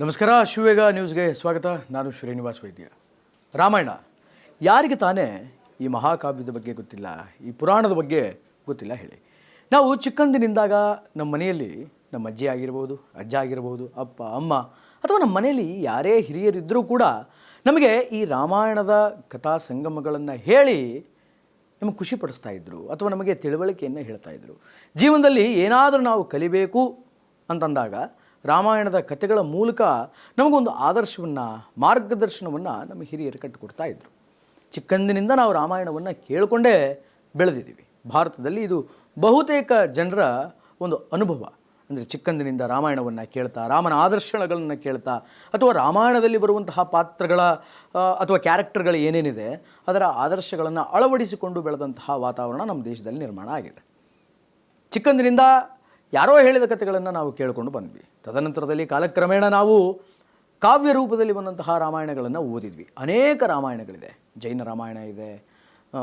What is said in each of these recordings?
ನಮಸ್ಕಾರ, ಶಿವವೇಗ ನ್ಯೂಸ್ಗೆ ಸ್ವಾಗತ. ನಾನು ಶ್ರೀನಿವಾಸ್ ವೈದ್ಯ. ರಾಮಾಯಣ ಯಾರಿಗೆ ತಾನೇ ಈ ಮಹಾಕಾವ್ಯದ ಬಗ್ಗೆ ಗೊತ್ತಿಲ್ಲ, ಈ ಪುರಾಣದ ಬಗ್ಗೆ ಗೊತ್ತಿಲ್ಲ ಹೇಳಿ. ನಾವು ಚಿಕ್ಕಂದಿನಿಂದಾಗ ನಮ್ಮ ಮನೆಯಲ್ಲಿ ನಮ್ಮ ಅಜ್ಜಿ ಆಗಿರ್ಬೋದು, ಅಜ್ಜ ಆಗಿರ್ಬೋದು, ಅಪ್ಪ ಅಮ್ಮ ಅಥವಾ ನಮ್ಮ ಮನೆಯಲ್ಲಿ ಯಾರೇ ಹಿರಿಯರಿದ್ದರೂ ಕೂಡ ನಮಗೆ ಈ ರಾಮಾಯಣದ ಕಥಾ ಸಂಗಮಗಳನ್ನು ಹೇಳಿ ನಮಗೆ ಖುಷಿ ಪಡಿಸ್ತಾ ಇದ್ದರು ಅಥವಾ ನಮಗೆ ತಿಳುವಳಿಕೆಯನ್ನು ಹೇಳ್ತಾ ಇದ್ದರು. ಜೀವನದಲ್ಲಿ ಏನಾದರೂ ನಾವು ಕಲಿಬೇಕು ಅಂತಂದಾಗ ರಾಮಾಯಣದ ಕಥೆಗಳ ಮೂಲಕ ನಮಗೊಂದು ಆದರ್ಶವನ್ನು, ಮಾರ್ಗದರ್ಶನವನ್ನು ನಮ್ಮ ಹಿರಿಯರು ಕಟ್ಟಿಕೊಡ್ತಾ ಇದ್ದರು. ಚಿಕ್ಕಂದಿನಿಂದ ನಾವು ರಾಮಾಯಣವನ್ನು ಕೇಳಿಕೊಂಡೇ ಬೆಳೆದಿದ್ದೀವಿ. ಭಾರತದಲ್ಲಿ ಇದು ಬಹುತೇಕ ಜನರ ಒಂದು ಅನುಭವ. ಅಂದರೆ ಚಿಕ್ಕಂದಿನಿಂದ ರಾಮಾಯಣವನ್ನು ಕೇಳ್ತಾ, ರಾಮನ ಆದರ್ಶಗಳನ್ನು ಕೇಳ್ತಾ, ಅಥವಾ ರಾಮಾಯಣದಲ್ಲಿ ಬರುವಂತಹ ಪಾತ್ರಗಳ ಅಥವಾ ಕ್ಯಾರೆಕ್ಟರ್ಗಳು ಏನೇನಿದೆ ಅದರ ಆದರ್ಶಗಳನ್ನು ಅಳವಡಿಸಿಕೊಂಡು ಬೆಳೆದಂತಹ ವಾತಾವರಣ ನಮ್ಮ ದೇಶದಲ್ಲಿ ನಿರ್ಮಾಣ ಆಗಿದೆ. ಚಿಕ್ಕಂದಿನಿಂದ ಯಾರೋ ಹೇಳಿದ ಕಥೆಗಳನ್ನು ನಾವು ಕೇಳಿಕೊಂಡು ಬಂದ್ವಿ. ತದನಂತರದಲ್ಲಿ ಕಾಲಕ್ರಮೇಣ ನಾವು ಕಾವ್ಯ ರೂಪದಲ್ಲಿ ಬಂದಂತಹ ರಾಮಾಯಣಗಳನ್ನು ಓದಿದ್ವಿ. ಅನೇಕ ರಾಮಾಯಣಗಳಿದೆ. ಜೈನ ರಾಮಾಯಣ ಇದೆ,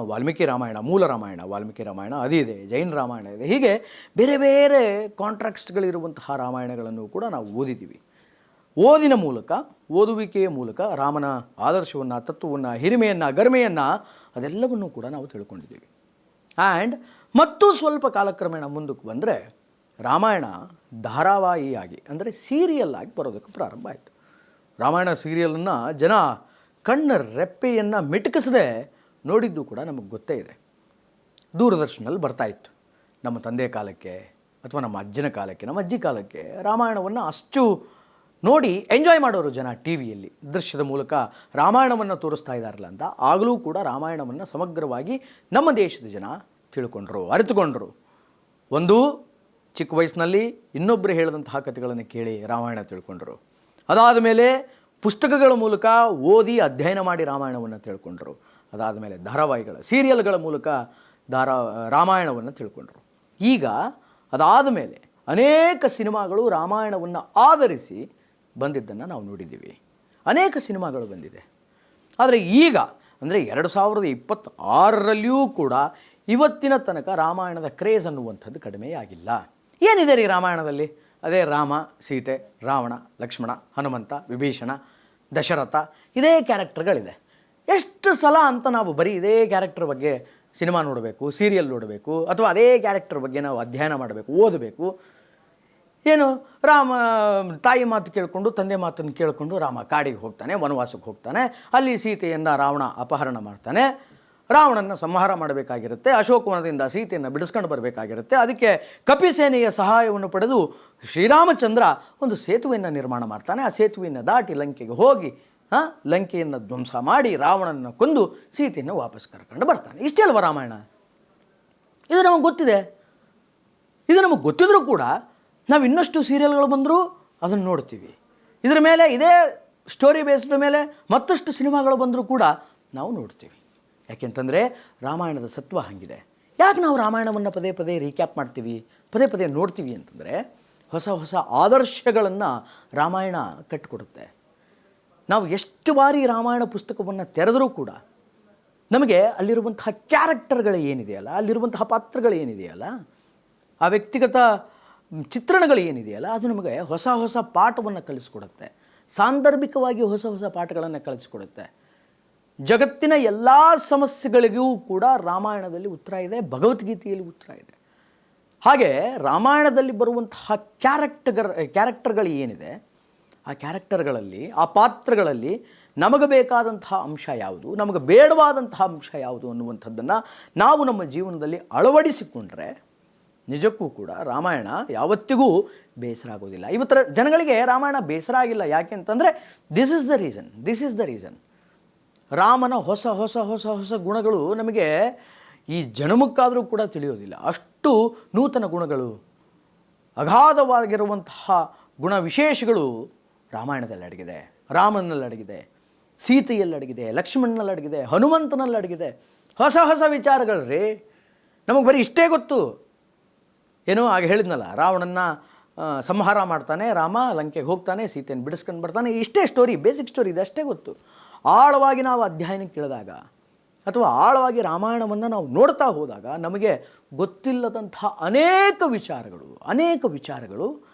ವಾಲ್ಮೀಕಿ ರಾಮಾಯಣ, ಮೂಲ ರಾಮಾಯಣ, ವಾಲ್ಮೀಕಿ ರಾಮಾಯಣ ಅದಿದೆ, ಜೈನ ರಾಮಾಯಣ ಇದೆ. ಹೀಗೆ ಬೇರೆ ಬೇರೆ ಕಾಂಟ್ರಾಕ್ಟ್ಸ್ಗಳಿರುವಂತಹ ರಾಮಾಯಣಗಳನ್ನು ಕೂಡ ನಾವು ಓದಿದ್ದೀವಿ. ಓದಿನ ಮೂಲಕ, ಓದುವಿಕೆಯ ಮೂಲಕ ರಾಮನ ಆದರ್ಶವನ್ನು, ತತ್ವವನ್ನು, ಹಿರಿಮೆಯನ್ನು, ಗರಿಮೆಯನ್ನು ಅದೆಲ್ಲವನ್ನೂ ಕೂಡ ನಾವು ತಿಳ್ಕೊಂಡಿದ್ದೀವಿ. ಆ್ಯಂಡ್ ಮತ್ತು ಸ್ವಲ್ಪ ಕಾಲಕ್ರಮೇಣ ಮುಂದಕ್ಕೆ ಬಂದರೆ ರಾಮಾಯಣ ಧಾರಾವಾಹಿಯಾಗಿ, ಅಂದರೆ ಸೀರಿಯಲ್ ಆಗಿ ಬರೋದಕ್ಕೆ ಪ್ರಾರಂಭ ಆಯಿತು. ರಾಮಾಯಣ ಸೀರಿಯಲನ್ನು ಜನ ಕಣ್ಣ ರೆಪ್ಪೆಯನ್ನು ಮಿಟುಕಿಸದೆ ನೋಡಿದ್ದು ಕೂಡ ನಮಗೆ ಗೊತ್ತೇ ಇದೆ. ದೂರದರ್ಶನಲ್ಲಿ ಬರ್ತಾಯಿತ್ತು. ನಮ್ಮ ತಂದೆ ಕಾಲಕ್ಕೆ ಅಥವಾ ನಮ್ಮ ಅಜ್ಜನ ಕಾಲಕ್ಕೆ, ನಮ್ಮ ಅಜ್ಜಿ ಕಾಲಕ್ಕೆ ರಾಮಾಯಣವನ್ನು ಅಷ್ಟು ನೋಡಿ ಎಂಜಾಯ್ ಮಾಡೋರು ಜನ. ಟಿ ವಿಯಲ್ಲಿ ದೃಶ್ಯದ ಮೂಲಕ ರಾಮಾಯಣವನ್ನು ತೋರಿಸ್ತಾ ಇದ್ದಾರಲ್ಲ ಅಂತ. ಆಗಲೂ ಕೂಡ ರಾಮಾಯಣವನ್ನು ಸಮಗ್ರವಾಗಿ ನಮ್ಮ ದೇಶದ ಜನ ತಿಳ್ಕೊಂಡ್ರು, ಅರಿತುಕೊಂಡ್ರು. ಒಂದು ಚಿಕ್ಕ ವಯಸ್ಸಿನಲ್ಲಿ ಇನ್ನೊಬ್ಬರು ಹೇಳಿದಂತಹ ಕಥೆಗಳನ್ನು ಕೇಳಿ ರಾಮಾಯಣ ತಿಳ್ಕೊಂಡ್ರು. ಅದಾದ ಮೇಲೆ ಪುಸ್ತಕಗಳ ಮೂಲಕ ಓದಿ ಅಧ್ಯಯನ ಮಾಡಿ ರಾಮಾಯಣವನ್ನು ತಿಳ್ಕೊಂಡ್ರು. ಅದಾದ ಮೇಲೆ ಧಾರಾವಾಹಿಗಳ, ಸೀರಿಯಲ್ಗಳ ಮೂಲಕ ರಾಮಾಯಣವನ್ನು ತಿಳ್ಕೊಂಡ್ರು. ಈಗ ಅದಾದ ಮೇಲೆ ಅನೇಕ ಸಿನಿಮಾಗಳು ರಾಮಾಯಣವನ್ನು ಆಧರಿಸಿ ಬಂದಿದ್ದನ್ನು ನಾವು ನೋಡಿದ್ದೀವಿ. ಅನೇಕ ಸಿನಿಮಾಗಳು ಬಂದಿದೆ. ಆದರೆ ಈಗ ಅಂದರೆ 2026ರಲ್ಲಿಯೂ ಕೂಡ ಇವತ್ತಿನ ತನಕ ರಾಮಾಯಣದ ಕ್ರೇಜ್ ಅನ್ನುವಂಥದ್ದು ಕಡಿಮೆಯಾಗಿಲ್ಲ. ಏನಿದೆ ರೀ ರಾಮಾಯಣದಲ್ಲಿ? ಅದೇ ರಾಮ, ಸೀತೆ, ರಾವಣ, ಲಕ್ಷ್ಮಣ, ಹನುಮಂತ, ವಿಭೀಷಣ, ದಶರಥ, ಇದೇ ಕ್ಯಾರೆಕ್ಟರ್ಗಳಿದೆ. ಎಷ್ಟು ಸಲ ಅಂತ ನಾವು ಬರೀ ಇದೇ ಕ್ಯಾರೆಕ್ಟರ್ ಬಗ್ಗೆ ಸಿನಿಮಾ ನೋಡಬೇಕು, ಸೀರಿಯಲ್ ನೋಡಬೇಕು, ಅಥವಾ ಅದೇ ಕ್ಯಾರೆಕ್ಟರ್ ಬಗ್ಗೆ ನಾವು ಅಧ್ಯಯನ ಮಾಡಬೇಕು, ಓದಬೇಕು. ಏನು, ರಾಮ ತಾಯಿ ಮಾತು ಕೇಳಿಕೊಂಡು, ತಂದೆ ಮಾತನ್ನು ಕೇಳಿಕೊಂಡು ರಾಮ ಕಾಡಿಗೆ ಹೋಗ್ತಾನೆ, ವನವಾಸಕ್ಕೆ ಹೋಗ್ತಾನೆ. ಅಲ್ಲಿ ಸೀತೆಯನ್ನು ರಾವಣ ಅಪಹರಣ ಮಾಡ್ತಾನೆ. ರಾವಣನ ಸಂಹಾರ ಮಾಡಬೇಕಾಗಿರುತ್ತೆ. ಅಶೋಕವನದಿಂದ ಸೀತೆಯನ್ನು ಬಿಡಿಸ್ಕೊಂಡು ಬರಬೇಕಾಗಿರುತ್ತೆ. ಅದಕ್ಕೆ ಕಪಿಸೇನೆಯ ಸಹಾಯವನ್ನು ಪಡೆದು ಶ್ರೀರಾಮಚಂದ್ರ ಒಂದು ಸೇತುವೆಯನ್ನು ನಿರ್ಮಾಣ ಮಾಡ್ತಾನೆ. ಆ ಸೇತುವೆಯನ್ನು ದಾಟಿ ಲಂಕೆಗೆ ಹೋಗಿ ಲಂಕೆಯನ್ನು ಧ್ವಂಸ ಮಾಡಿ ರಾವಣನ ಕೊಂದು ಸೀತೆಯನ್ನು ವಾಪಸ್ ಕರ್ಕೊಂಡು ಬರ್ತಾನೆ. ಇಷ್ಟೇ ಅಲ್ವ ರಾಮಾಯಣ? ಇದು ನಮಗೆ ಗೊತ್ತಿದೆ. ಇದು ನಮಗೆ ಗೊತ್ತಿದ್ರೂ ಕೂಡ ನಾವು ಇನ್ನಷ್ಟು ಸೀರಿಯಲ್ಗಳು ಬಂದರೂ ಅದನ್ನು ನೋಡ್ತೀವಿ. ಇದರ ಮೇಲೆ, ಇದೇ ಸ್ಟೋರಿ ಬೇಸ್ಡ್ ಮೇಲೆ ಮತ್ತಷ್ಟು ಸಿನಿಮಾಗಳು ಬಂದರೂ ಕೂಡ ನಾವು ನೋಡ್ತೀವಿ. ಯಾಕೆಂತಂದರೆ ರಾಮಾಯಣದ ಸತ್ವ ಹಾಗಿದೆ. ಯಾಕೆ ನಾವು ರಾಮಾಯಣವನ್ನು ಪದೇ ಪದೇ ರೀಕ್ಯಾಪ್ ಮಾಡ್ತೀವಿ, ಪದೇ ಪದೇ ನೋಡ್ತೀವಿ ಅಂತಂದರೆ ಹೊಸ ಹೊಸ ಆದರ್ಶಗಳನ್ನು ರಾಮಾಯಣ ಕಟ್ಟಿಕೊಡುತ್ತೆ. ನಾವು ಎಷ್ಟು ಬಾರಿ ರಾಮಾಯಣ ಪುಸ್ತಕವನ್ನು ತೆರೆದರೂ ಕೂಡ ನಮಗೆ ಅಲ್ಲಿರುವಂತಹ ಕ್ಯಾರೆಕ್ಟರ್ಗಳು ಏನಿದೆಯಲ್ಲ, ಅಲ್ಲಿರುವಂತಹ ಪಾತ್ರಗಳು ಏನಿದೆಯಲ್ಲ, ಆ ವ್ಯಕ್ತಿಗತ ಚಿತ್ರಣಗಳು ಏನಿದೆಯಲ್ಲ, ಅದು ನಮಗೆ ಹೊಸ ಹೊಸ ಪಾಠವನ್ನು ಕಲಿಸ್ಕೊಡುತ್ತೆ. ಸಾಂದರ್ಭಿಕವಾಗಿ ಹೊಸ ಹೊಸ ಪಾಠಗಳನ್ನು ಕಲಿಸ್ಕೊಡುತ್ತೆ. ಜಗತ್ತಿನ ಎಲ್ಲ ಸಮಸ್ಯೆಗಳಿಗೂ ಕೂಡ ರಾಮಾಯಣದಲ್ಲಿ ಉತ್ತರ ಇದೆ, ಭಗವದ್ಗೀತೆಯಲ್ಲಿ ಉತ್ತರ ಇದೆ. ಹಾಗೆ ರಾಮಾಯಣದಲ್ಲಿ ಬರುವಂತಹ ಕ್ಯಾರೆಕ್ಟರ್ಗಳು ಏನಿದೆ, ಆ ಕ್ಯಾರೆಕ್ಟರ್ಗಳಲ್ಲಿ, ಆ ಪಾತ್ರಗಳಲ್ಲಿ ನಮಗೆ ಬೇಕಾದಂತಹ ಅಂಶ ಯಾವುದು, ನಮಗೆ ಬೇಡವಾದಂತಹ ಅಂಶ ಯಾವುದು ಅನ್ನುವಂಥದ್ದನ್ನು ನಾವು ನಮ್ಮ ಜೀವನದಲ್ಲಿ ಅಳವಡಿಸಿಕೊಂಡ್ರೆ ನಿಜಕ್ಕೂ ಕೂಡ ರಾಮಾಯಣ ಯಾವತ್ತಿಗೂ ಬೇಸರ ಆಗೋದಿಲ್ಲ. ಇವತ್ತರ ಜನಗಳಿಗೆ ರಾಮಾಯಣ ಬೇಸರ ಆಗಿಲ್ಲ. ಯಾಕೆ ಅಂತಂದರೆ ದಿಸ್ ಇಸ್ ದ ರೀಸನ್. ರಾಮನ ಹೊಸ ಹೊಸ ಹೊಸ ಹೊಸ ಗುಣಗಳು ನಮಗೆ ಈ ಜನ್ಮಕ್ಕಾದರೂ ಕೂಡ ತಿಳಿಯೋದಿಲ್ಲ. ಅಷ್ಟು ನೂತನ ಗುಣಗಳು, ಅಗಾಧವಾಗಿರುವಂತಹ ಗುಣ ವಿಶೇಷಗಳು ರಾಮಾಯಣದಲ್ಲಿ ಅಡಗಿದೆ. ರಾಮನಲ್ಲಿ ಅಡಗಿದೆ, ಸೀತೆಯಲ್ಲಿ ಅಡಗಿದೆ, ಲಕ್ಷ್ಮಣನಲ್ಲಿ ಅಡಗಿದೆ, ಹನುಮಂತನಲ್ಲಿ ಅಡಗಿದೆ. ಹೊಸ ಹೊಸ ವಿಚಾರಗಳು ರೀ. ನಮಗೆ ಬರೀ ಇಷ್ಟೇ ಗೊತ್ತು. ಏನೋ ಆಗ ಹೇಳಿದ್ನಲ್ಲ, ರಾವಣನ್ನ ಸಂಹಾರ ಮಾಡ್ತಾನೆ ರಾಮ, ಲಂಕೆಗೆ ಹೋಗ್ತಾನೆ, ಸೀತೆಯನ್ನು ಬಿಡಿಸ್ಕೊಂಡು ಬರ್ತಾನೆ. ಇಷ್ಟೇ ಸ್ಟೋರಿ, ಬೇಸಿಕ್ ಸ್ಟೋರಿ ಇದೆ, ಅಷ್ಟೇ ಗೊತ್ತು. ಆಳವಾಗಿ ನಾವು ಅಧ್ಯಯನಕ್ಕೆ ಇಳಿದಾಗ ಅಥವಾ ಆಳವಾಗಿ ರಾಮಾಯಣವನ್ನು ನಾವು ನೋಡ್ತಾ ಹೋದಾಗ ನಮಗೆ ಗೊತ್ತಿಲ್ಲದಂಥ ಅನೇಕ ವಿಚಾರಗಳು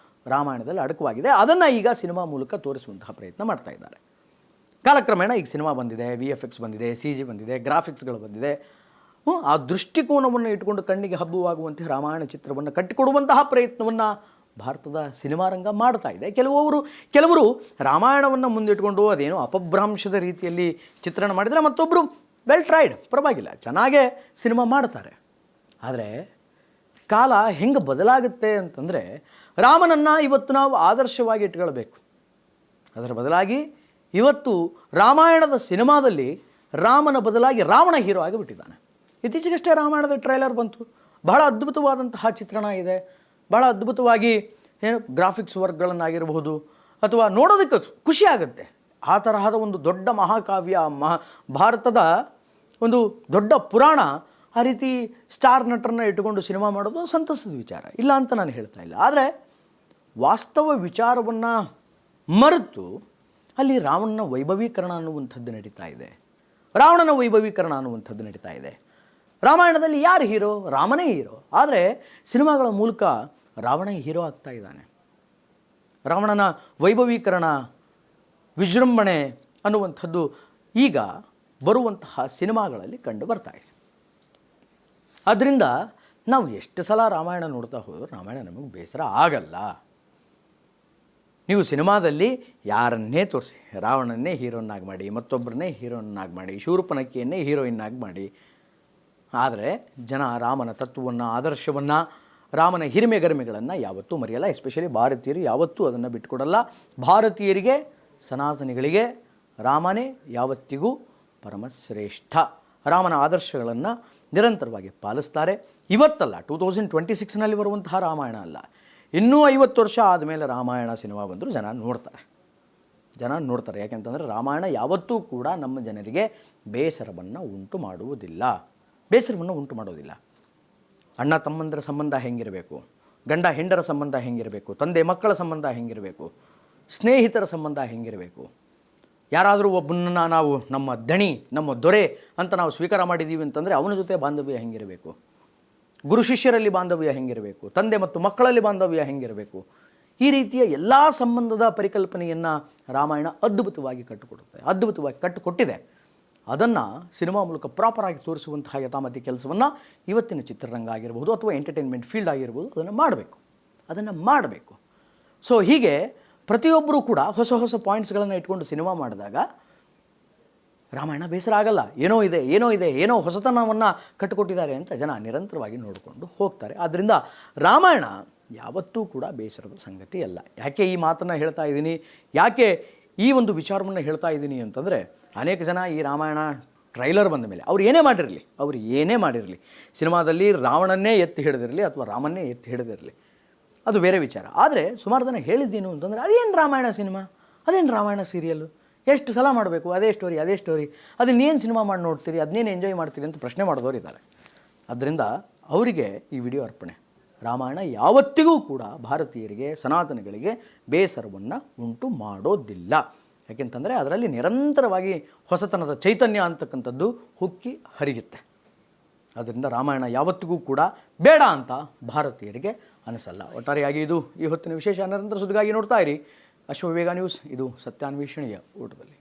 ರಾಮಾಯಣದಲ್ಲಿ ಅಡಕವಾಗಿದೆ. ಅದನ್ನು ಈಗ ಸಿನಿಮಾ ಮೂಲಕ ತೋರಿಸುವಂತಹ ಪ್ರಯತ್ನ ಮಾಡ್ತಾ ಇದ್ದಾರೆ. ಕಾಲಕ್ರಮೇಣ ಈಗ ಸಿನಿಮಾ ಬಂದಿದೆ, VFX ಬಂದಿದೆ, CG ಬಂದಿದೆ, ಗ್ರಾಫಿಕ್ಸ್ಗಳು ಬಂದಿದೆ. ಆ ದೃಷ್ಟಿಕೋನವನ್ನು ಇಟ್ಟುಕೊಂಡು ಕಣ್ಣಿಗೆ ಹಬ್ಬವಾಗುವಂತಹ ರಾಮಾಯಣ ಚಿತ್ರವನ್ನು ಕಟ್ಟಿಕೊಡುವಂತಹ ಪ್ರಯತ್ನವನ್ನು ಭಾರತದ ಸಿನಿಮಾ ರಂಗ ಮಾಡ್ತಾ ಇದೆ. ಕೆಲವರು ರಾಮಾಯಣವನ್ನು ಮುಂದಿಟ್ಕೊಂಡು ಅದೇನೋ ಅಪಭ್ರಂಶದ ರೀತಿಯಲ್ಲಿ ಚಿತ್ರಣ ಮಾಡಿದರೆ, ಮತ್ತೊಬ್ಬರು ವೆಲ್ ಟ್ರೈಡ್, ಪರವಾಗಿಲ್ಲ, ಚೆನ್ನಾಗೇ ಸಿನಿಮಾ ಮಾಡ್ತಾರೆ. ಆದರೆ ಕಾಲ ಹೆಂಗೆ ಬದಲಾಗುತ್ತೆ ಅಂತಂದರೆ, ರಾಮನನ್ನು ಇವತ್ತು ನಾವು ಆದರ್ಶವಾಗಿ ಇಟ್ಕೊಳ್ಬೇಕು. ಅದರ ಬದಲಾಗಿ ಇವತ್ತು ರಾಮಾಯಣದ ಸಿನಿಮಾದಲ್ಲಿ ರಾಮನ ಬದಲಾಗಿ ರಾವಣ ಹೀರೋ ಆಗಿಬಿಟ್ಟಿದ್ದಾನೆ. ಇತ್ತೀಚೆಗಷ್ಟೇ ರಾಮಾಯಣದ ಟ್ರೈಲರ್ ಬಂತು. ಬಹಳ ಅದ್ಭುತವಾದಂತಹ ಚಿತ್ರಣ ಇದೆ. ಭಾಳ ಅದ್ಭುತವಾಗಿ ಗ್ರಾಫಿಕ್ಸ್ ವರ್ಕ್ಗಳನ್ನಾಗಿರಬಹುದು, ಅಥವಾ ನೋಡೋದಕ್ಕೆ ಖುಷಿ ಆಗುತ್ತೆ. ಆ ತರಹದ ಒಂದು ದೊಡ್ಡ ಮಹಾಕಾವ್ಯ, ಭಾರತದ ಒಂದು ದೊಡ್ಡ ಪುರಾಣ, ಆ ರೀತಿ ಸ್ಟಾರ್ ನಟರನ್ನ ಇಟ್ಟುಕೊಂಡು ಸಿನಿಮಾ ಮಾಡೋದು ಸಂತಸದ ವಿಚಾರ, ಇಲ್ಲ ಅಂತ ನಾನು ಹೇಳ್ತಾ ಇಲ್ಲ. ಆದರೆ ವಾಸ್ತವ ವಿಚಾರವನ್ನು ಮರೆತು ಅಲ್ಲಿ ರಾವಣನ ವೈಭವೀಕರಣ ಅನ್ನುವಂಥದ್ದು ನಡೀತಾ ಇದೆ, ರಾವಣನ ವೈಭವೀಕರಣ ಅನ್ನುವಂಥದ್ದು ನಡೀತಾ ಇದೆ. ರಾಮಾಯಣದಲ್ಲಿ ಯಾರು ಹೀರೋ? ರಾಮನೇ ಹೀರೋ. ಆದರೆ ಸಿನಿಮಾಗಳ ಮೂಲಕ ರಾವಣ ಹೀರೋ ಆಗ್ತಾ ಇದ್ದಾನೆ. ರಾವಣನ ವೈಭವೀಕರಣ, ವಿಜೃಂಭಣೆ ಅನ್ನುವಂಥದ್ದು ಈಗ ಬರುವಂತಹ ಸಿನಿಮಾಗಳಲ್ಲಿ ಕಂಡು ಬರ್ತಾ ಇದೆ. ಆದ್ದರಿಂದ ನಾವು ಎಷ್ಟು ಸಲ ರಾಮಾಯಣ ನೋಡ್ತಾ ಹೋದರೂ ರಾಮಾಯಣ ನಮಗೆ ಬೇಸರ ಆಗಲ್ಲ. ನೀವು ಸಿನಿಮಾದಲ್ಲಿ ಯಾರನ್ನೇ ತೋರಿಸಿ, ರಾವಣನ್ನೇ ಹೀರೋನ್ನಾಗಿ ಮಾಡಿ, ಮತ್ತೊಬ್ಬರನ್ನೇ ಹೀರೋನ್ನಾಗಿ ಮಾಡಿ, ಶೂರ್ಪನಖಿಯನ್ನೇ ಹೀರೋಯಿನ್ನಾಗಿ ಮಾಡಿ, ಆದರೆ ಜನ ರಾಮನ ತತ್ವವನ್ನು, ಆದರ್ಶವನ್ನು, ರಾಮನ ಹಿರಿಮೆಗರಿಮೆಗಳನ್ನು ಯಾವತ್ತೂ ಮರೆಯಲ್ಲ. ಎಸ್ಪೆಷಲಿ ಭಾರತೀಯರು ಯಾವತ್ತೂ ಅದನ್ನು ಬಿಟ್ಟುಕೊಡಲ್ಲ. ಭಾರತೀಯರಿಗೆ, ಸನಾತನಿಗಳಿಗೆ ರಾಮನೇ ಯಾವತ್ತಿಗೂ ಪರಮಶ್ರೇಷ್ಠ. ರಾಮನ ಆದರ್ಶಗಳನ್ನು ನಿರಂತರವಾಗಿ ಪಾಲಿಸ್ತಾರೆ. ಇವತ್ತಲ್ಲ, 2026ನಲ್ಲಿ ಬರುವಂತಹ ರಾಮಾಯಣ ಅಲ್ಲ, ಇನ್ನೂ 50 ವರ್ಷ ಆದಮೇಲೆ ರಾಮಾಯಣ ಸಿನಿಮಾ ಬಂದರೂ ಜನ ನೋಡ್ತಾರೆ. ಯಾಕೆಂತಂದರೆ ರಾಮಾಯಣ ಯಾವತ್ತೂ ಕೂಡ ನಮ್ಮ ಜನರಿಗೆ ಬೇಸರವನ್ನು ಉಂಟು ಮಾಡುವುದಿಲ್ಲ. ಅಣ್ಣ ತಮ್ಮಂದರ ಸಂಬಂಧ ಹೆಂಗಿರಬೇಕು, ಗಂಡ ಹೆಂಡರ ಸಂಬಂಧ ಹೆಂಗಿರಬೇಕು, ತಂದೆ ಮಕ್ಕಳ ಸಂಬಂಧ ಹೆಂಗಿರಬೇಕು, ಸ್ನೇಹಿತರ ಸಂಬಂಧ ಹೆಂಗಿರಬೇಕು, ಯಾರಾದರೂ ಒಬ್ಬನನ್ನು ನಾವು ನಮ್ಮ ದಣಿ, ನಮ್ಮ ದೊರೆ ಅಂತ ನಾವು ಸ್ವೀಕಾರ ಮಾಡಿದ್ದೀವಿ ಅಂತಂದರೆ ಅವನ ಜೊತೆ ಬಾಂಧವ್ಯ ಹೆಂಗಿರಬೇಕು, ಗುರು ಶಿಷ್ಯರಲ್ಲಿ ಬಾಂಧವ್ಯ ಹೆಂಗಿರಬೇಕು, ತಂದೆ ಮತ್ತು ಮಕ್ಕಳಲ್ಲಿ ಬಾಂಧವ್ಯ ಹೆಂಗಿರಬೇಕು, ಈ ರೀತಿಯ ಎಲ್ಲ ಸಂಬಂಧದ ಪರಿಕಲ್ಪನೆಯನ್ನು ರಾಮಾಯಣ ಅದ್ಭುತವಾಗಿ ಕಟ್ಟಿಕೊಟ್ಟಿದೆ. ಅದನ್ನು ಸಿನಿಮಾ ಮೂಲಕ ಪ್ರಾಪರಾಗಿ ತೋರಿಸುವಂತಹ ಯಥಾಮತಿ ಕೆಲಸವನ್ನು ಇವತ್ತಿನ ಚಿತ್ರರಂಗ ಆಗಿರ್ಬೋದು ಅಥವಾ ಎಂಟರ್ಟೈನ್ಮೆಂಟ್ ಫೀಲ್ಡ್ ಆಗಿರ್ಬೋದು ಅದನ್ನು ಮಾಡಬೇಕು. ಸೊ ಹೀಗೆ ಪ್ರತಿಯೊಬ್ಬರೂ ಕೂಡ ಹೊಸ ಪಾಯಿಂಟ್ಸ್ಗಳನ್ನು ಇಟ್ಕೊಂಡು ಸಿನಿಮಾ ಮಾಡಿದಾಗ ರಾಮಾಯಣ ಬೇಸರ ಆಗಲ್ಲ. ಏನೋ ಹೊಸತನವನ್ನು ಕಟ್ಟಿಕೊಟ್ಟಿದ್ದಾರೆ ಅಂತ ಜನ ನಿರಂತರವಾಗಿ ನೋಡಿಕೊಂಡು ಹೋಗ್ತಾರೆ. ಆದ್ದರಿಂದ ರಾಮಾಯಣ ಯಾವತ್ತೂ ಕೂಡ ಬೇಸರದ ಸಂಗತಿ ಅಲ್ಲ. ಯಾಕೆ ಈ ಮಾತನ್ನು ಹೇಳ್ತಾ ಇದ್ದೀನಿ, ಯಾಕೆ ಈ ಒಂದು ವಿಚಾರವನ್ನು ಹೇಳ್ತಾ ಇದ್ದೀನಿ ಅಂತಂದರೆ, ಅನೇಕ ಜನ ಈ ರಾಮಾಯಣ ಟ್ರೈಲರ್ ಬಂದ ಮೇಲೆ ಅವ್ರು ಏನೇ ಮಾಡಿರಲಿ ಸಿನಿಮಾದಲ್ಲಿ ರಾವಣನ್ನೇ ಎತ್ತಿ ಹಿಡಿದಿರಲಿ ಅಥವಾ ರಾಮನ್ನೇ ಎತ್ತಿ ಹಿಡಿದಿರಲಿ, ಅದು ಬೇರೆ ವಿಚಾರ. ಆದರೆ ಸುಮಾರು ಜನ ಹೇಳಿದ್ದೇನು ಅಂತಂದರೆ, ಅದೇನು ರಾಮಾಯಣ ಸಿನಿಮಾ, ಅದೇನು ರಾಮಾಯಣ ಸೀರಿಯಲ್ಲು, ಎಷ್ಟು ಸಲ ಮಾಡಬೇಕು, ಅದೇ ಸ್ಟೋರಿ, ಅದನ್ನೇನು ಸಿನಿಮಾ ಮಾಡಿ ನೋಡ್ತೀರಿ, ಅದನ್ನೇನು ಎಂಜಾಯ್ ಮಾಡ್ತೀರಿ ಅಂತ ಪ್ರಶ್ನೆ ಮಾಡಿದವರು ಇದ್ದಾರೆ. ಅದರಿಂದ ಅವರಿಗೆ ಈ ವಿಡಿಯೋ ಅರ್ಪಣೆ. ರಾಮಾಯಣ ಯಾವತ್ತಿಗೂ ಕೂಡ ಭಾರತೀಯರಿಗೆ, ಸನಾತನಿಗಳಿಗೆ ಬೇಸರವನ್ನು ಉಂಟು ಮಾಡೋದಿಲ್ಲ. ಯಾಕೆಂತಂದರೆ ಅದರಲ್ಲಿ ನಿರಂತರವಾಗಿ ಹೊಸತನದ ಚೈತನ್ಯ ಅಂತಕ್ಕಂಥದ್ದು ಹುಕ್ಕಿ ಹರಿಯುತ್ತೆ. ಅದರಿಂದ ರಾಮಾಯಣ ಯಾವತ್ತಿಗೂ ಕೂಡ ಬೇಡ ಅಂತ ಭಾರತೀಯರಿಗೆ ಅನಿಸಲ್ಲ. ಒಟ್ಟಾರೆಯಾಗಿ ಇದು ಈ ಹೊತ್ತಿನ ವಿಶೇಷ. ನಿರಂತರ ಸುದ್ದಿಗಾಗಿ ನೋಡ್ತಾ ಇರಿ ಅಶ್ವವೇಗ ನ್ಯೂಸ್. ಇದು ಸತ್ಯಾನ್ವೇಷಣೆಯ ಊಟದಲ್ಲಿ.